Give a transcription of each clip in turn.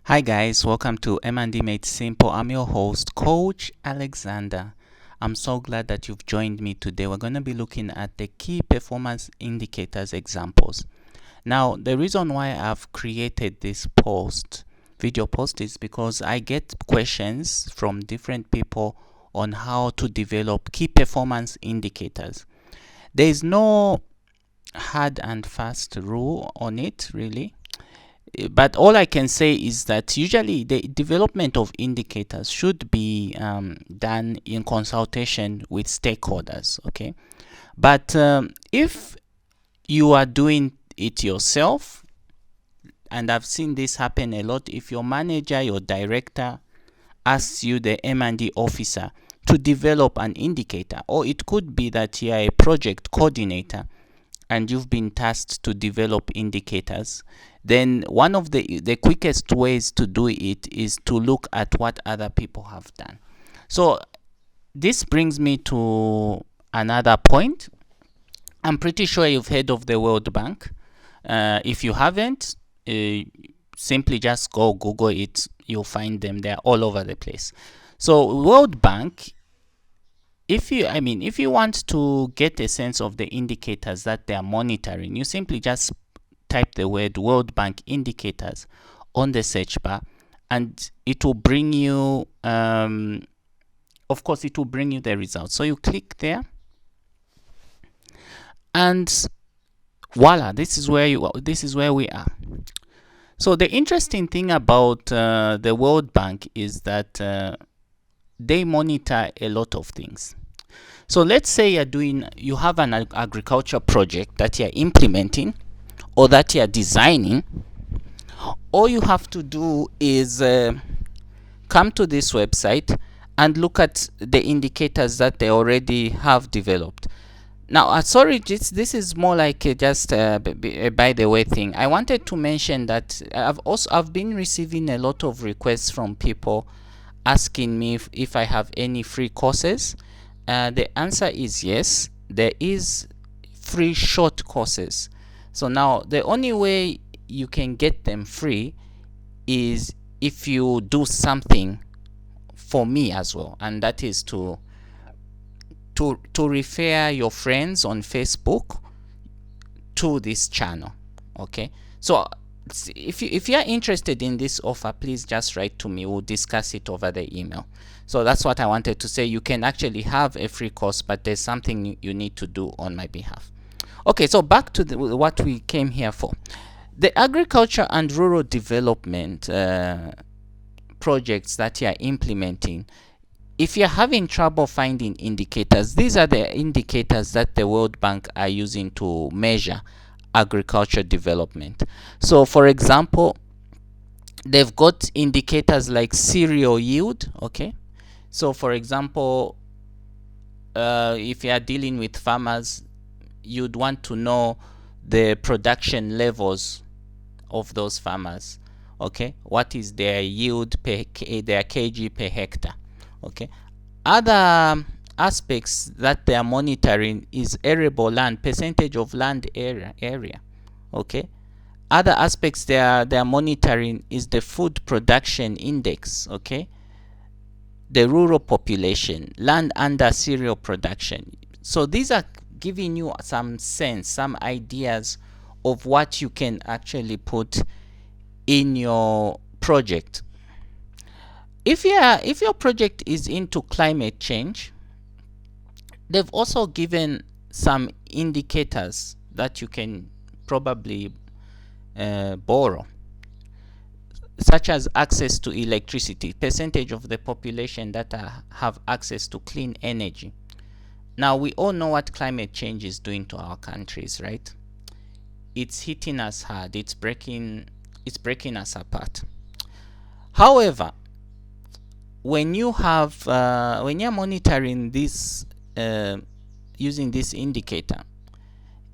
Hi guys, welcome to M&D Made Simple. I'm your host, Coach Alexander. I'm so glad that you've joined me today. We're going to be looking at the key performance indicators examples. Now, the reason why I've created this video post is because I get questions from different people on how to develop key performance indicators. There is no hard and fast rule on it, really. But all I can say is that usually the development of indicators should be done in consultation with stakeholders, okay? But if you are doing it yourself, and I've seen this happen a lot, if your manager, your director asks you, the M&D officer, to develop an indicator, or it could be that you are a project coordinator and you've been tasked to develop indicators, then one of the quickest ways to do it is to look at what other people have done. So this brings me to another point. I'm pretty sure you've heard of the World Bank. If you haven't, simply just go Google it. You'll find them. They're all over the place. So World Bank, if you want to get a sense of the indicators that they are monitoring, you simply just type the word World Bank indicators on the search bar, and it will bring you, of course, it will bring you the results. So you click there, and voila, this is where we are. So the interesting thing about the World Bank is that they monitor a lot of things. So let's say you have an agriculture project that you're implementing or that you're designing. All you have to do is come to this website and look at the indicators that they already have developed. Now, sorry, this is more like just a by the way thing. I wanted to mention that I've been receiving a lot of requests from people asking me if I have any free courses. The answer is yes. There is free short courses. So now the only way you can get them free is if you do something for me as well, and that is to refer your friends on Facebook to this channel. Okay, so if you're interested in this offer, please just write to me. We'll discuss it over the email. So that's what I wanted to say. You can actually have a free course, but there's something you need to do on my behalf. Okay, so back to what we came here for. The agriculture and rural development projects that you are implementing, if you're having trouble finding indicators, these are the indicators that the World Bank are using to measure agriculture development. So for example, they've got indicators like cereal yield. Okay, so for example, if you are dealing with farmers, you'd want to know the production levels of those farmers. Okay, what is their yield their kg per hectare. Okay, other aspects that they are monitoring is arable land, percentage of land area. Okay, other aspects they are monitoring is the food production index. Okay, the rural population, land under cereal production. So these are giving you some sense, some ideas of what you can actually put in your project. If your project is into climate change, they've also given some indicators that you can probably borrow, such as access to electricity, percentage of the population that have access to clean energy. Now, we all know what climate change is doing to our countries, right? It's hitting us hard. It's breaking us apart. However, when you're monitoring this using this indicator,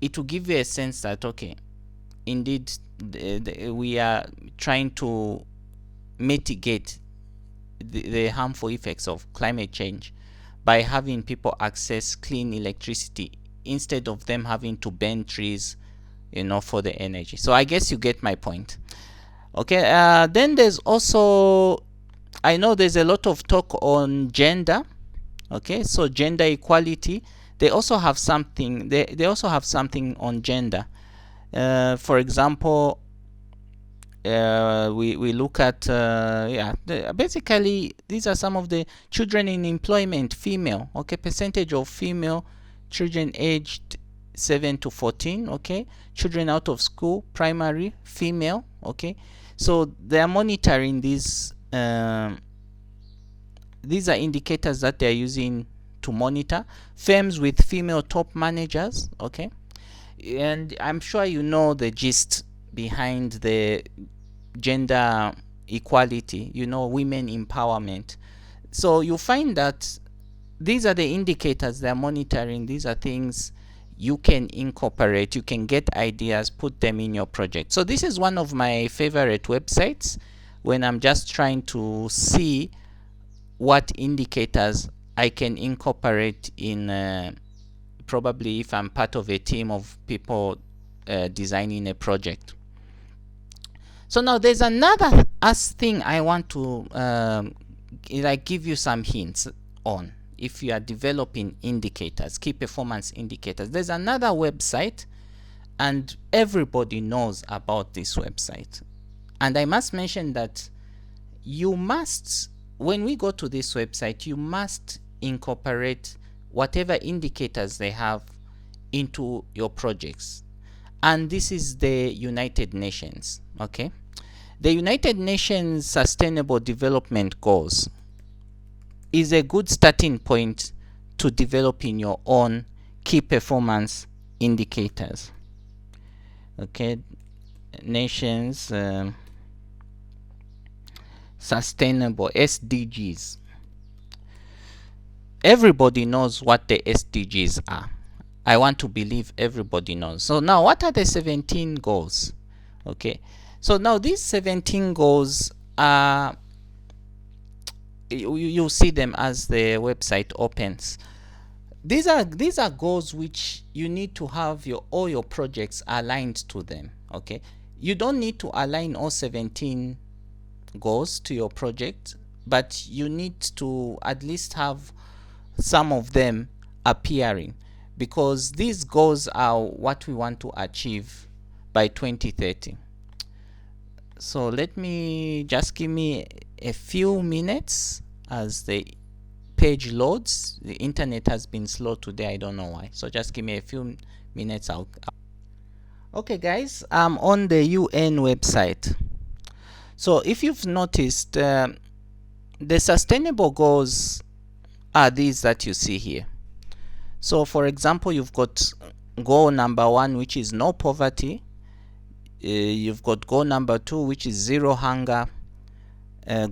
it will give you a sense that, okay, indeed we are trying to mitigate the harmful effects of climate change by having people access clean electricity instead of them having to burn trees, for the energy. So I guess you get my point. Okay, then there's also, I know there's a lot of talk on gender. Okay, so gender equality, they also have something, they also have something on gender. For example, we look at basically these are some of the children in employment, female. Okay, percentage of female children aged 7 to 14. Okay, children out of school, primary, female. Okay, so they are monitoring these. These are indicators that they're using to monitor firms with female top managers. Okay, and I'm sure you know the gist behind the gender equality, women empowerment. So you find that these are the indicators they're monitoring. These are things you can incorporate, you can get ideas, put them in your project. So this is one of my favorite websites when I'm just trying to see what indicators I can incorporate in probably if I'm part of a team of people designing a project. So now there's another thing I want to give you some hints on. If you are developing indicators, key performance indicators, there's another website and everybody knows about this website. And I must mention that you must, when we go to this website, you must incorporate whatever indicators they have into your projects. And this is the United Nations. Okay, the United Nations Sustainable Development Goals is a good starting point to developing your own key performance indicators. Okay, nations sustainable SDGs. Everybody knows what the SDGs are. I want to believe everybody knows. So now, what are the 17 goals? Okay, so now these 17 goals are, you'll see them as the website opens. These are goals which you need to have all your projects aligned to them. Okay, you don't need to align all 17 goals to your project, but you need to at least have some of them appearing, because these goals are what we want to achieve by 2030. So let me just give me a few minutes as the page loads. The internet has been slow today, I don't know why, so just give me a few minutes. Okay guys, I'm on the UN website. So if you've noticed, the sustainable goals are these that you see here. So for example, you've got goal number 1, which is no poverty. You've got goal number 2, which is zero hunger,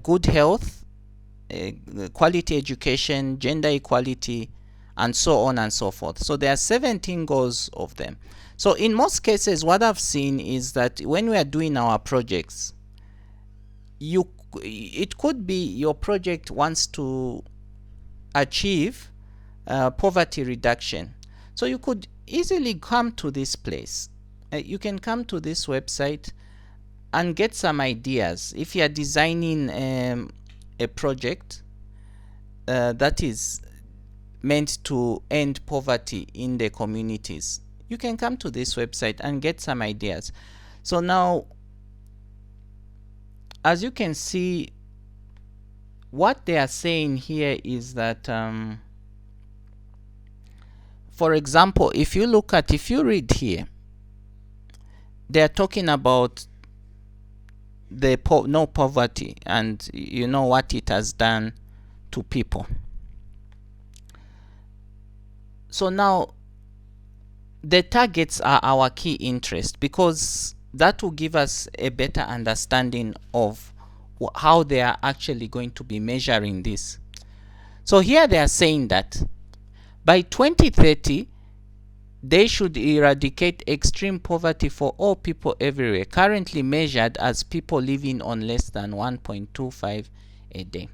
good health, quality education, gender equality, and so on and so forth. So there are 17 goals of them. So in most cases, what I've seen is that when we are doing our projects, it could be your project wants to achieve poverty reduction. So you could easily come to this place. You can come to this website and get some ideas. If you are designing a project that is meant to end poverty in the communities, you can come to this website and get some ideas. So now, as you can see, what they are saying here is that for example, if you read here, they are talking about the no poverty, and you know what it has done to people. So now the targets are our key interest, because that will give us a better understanding of how they are actually going to be measuring this. So here they are saying that by 2030, they should eradicate extreme poverty for all people everywhere, currently measured as people living on less than 1.25 a day.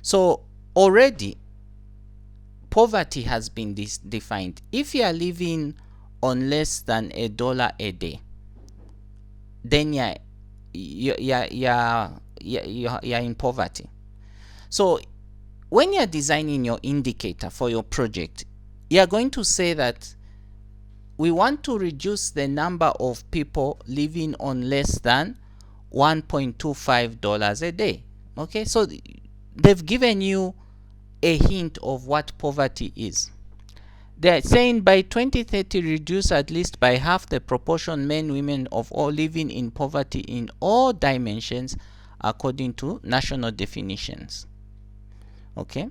So already poverty has been defined. If you are living on less than $1 a day, then you're in poverty. So when you're designing your indicator for your project, you're going to say that we want to reduce the number of people living on less than $1.25 a day. Okay, so they've given you a hint of what poverty is. They're saying by 2030 reduce at least by half the proportion men women of all living in poverty in all dimensions according to national definitions. Okay,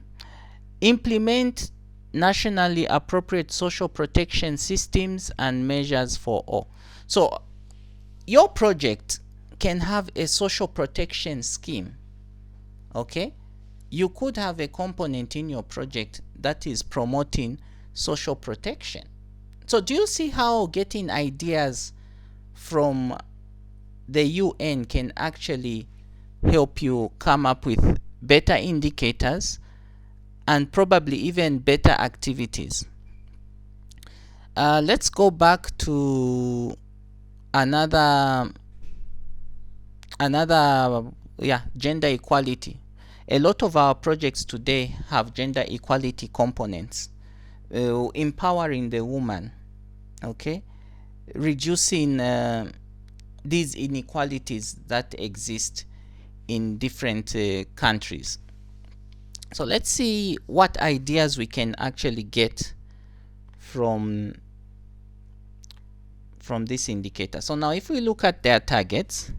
implement nationally appropriate social protection systems and measures for all. So your project can have a social protection scheme. Okay, you could have a component in your project that is promoting social protection. So do you see how getting ideas from the UN can actually help you come up with better indicators and probably even better activities? Let's go back to another gender equality. A lot of our projects today have gender equality components. Empowering the woman, okay, reducing these inequalities that exist in different countries. So let's see what ideas we can actually get from this indicator. So now if we look at their targets,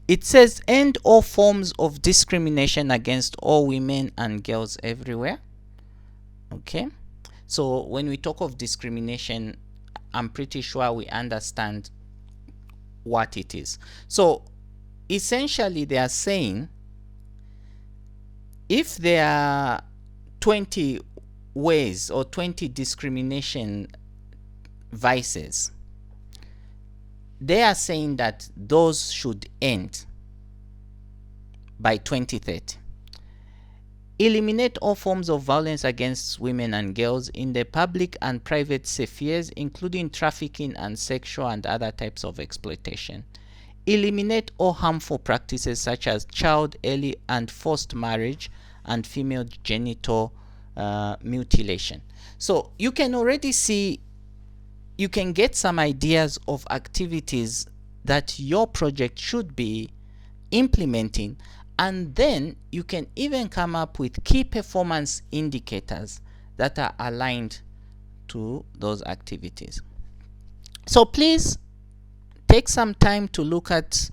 it says end all forms of discrimination against all women and girls everywhere. Okay, so when we talk of discrimination, I'm pretty sure we understand what it is. So essentially they are saying if there are 20 ways or 20 discrimination vices, they are saying that those should end by 2030. Eliminate all forms of violence against women and girls in the public and private spheres, including trafficking and sexual and other types of exploitation. Eliminate all harmful practices such as child, early and forced marriage and female genital mutilation. So you can already see, you can get some ideas of activities that your project should be implementing, and then you can even come up with key performance indicators that are aligned to those activities. So please take some time to look at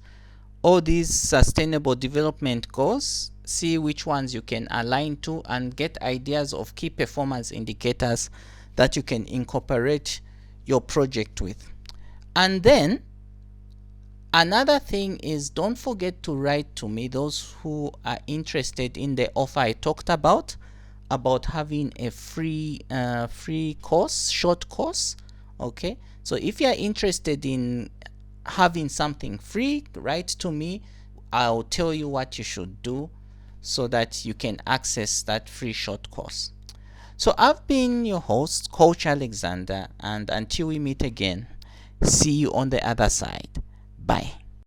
all these sustainable development goals, see which ones you can align to, and get ideas of key performance indicators that you can incorporate your project with. And then another thing is, don't forget to write to me, those who are interested in the offer I talked about having a free course, short course. Okay, so if you are interested in having something free, write to me. I'll tell you what you should do so that you can access that free short course. So I've been your host, Coach Alexander, and until we meet again, see you on the other side. Bye.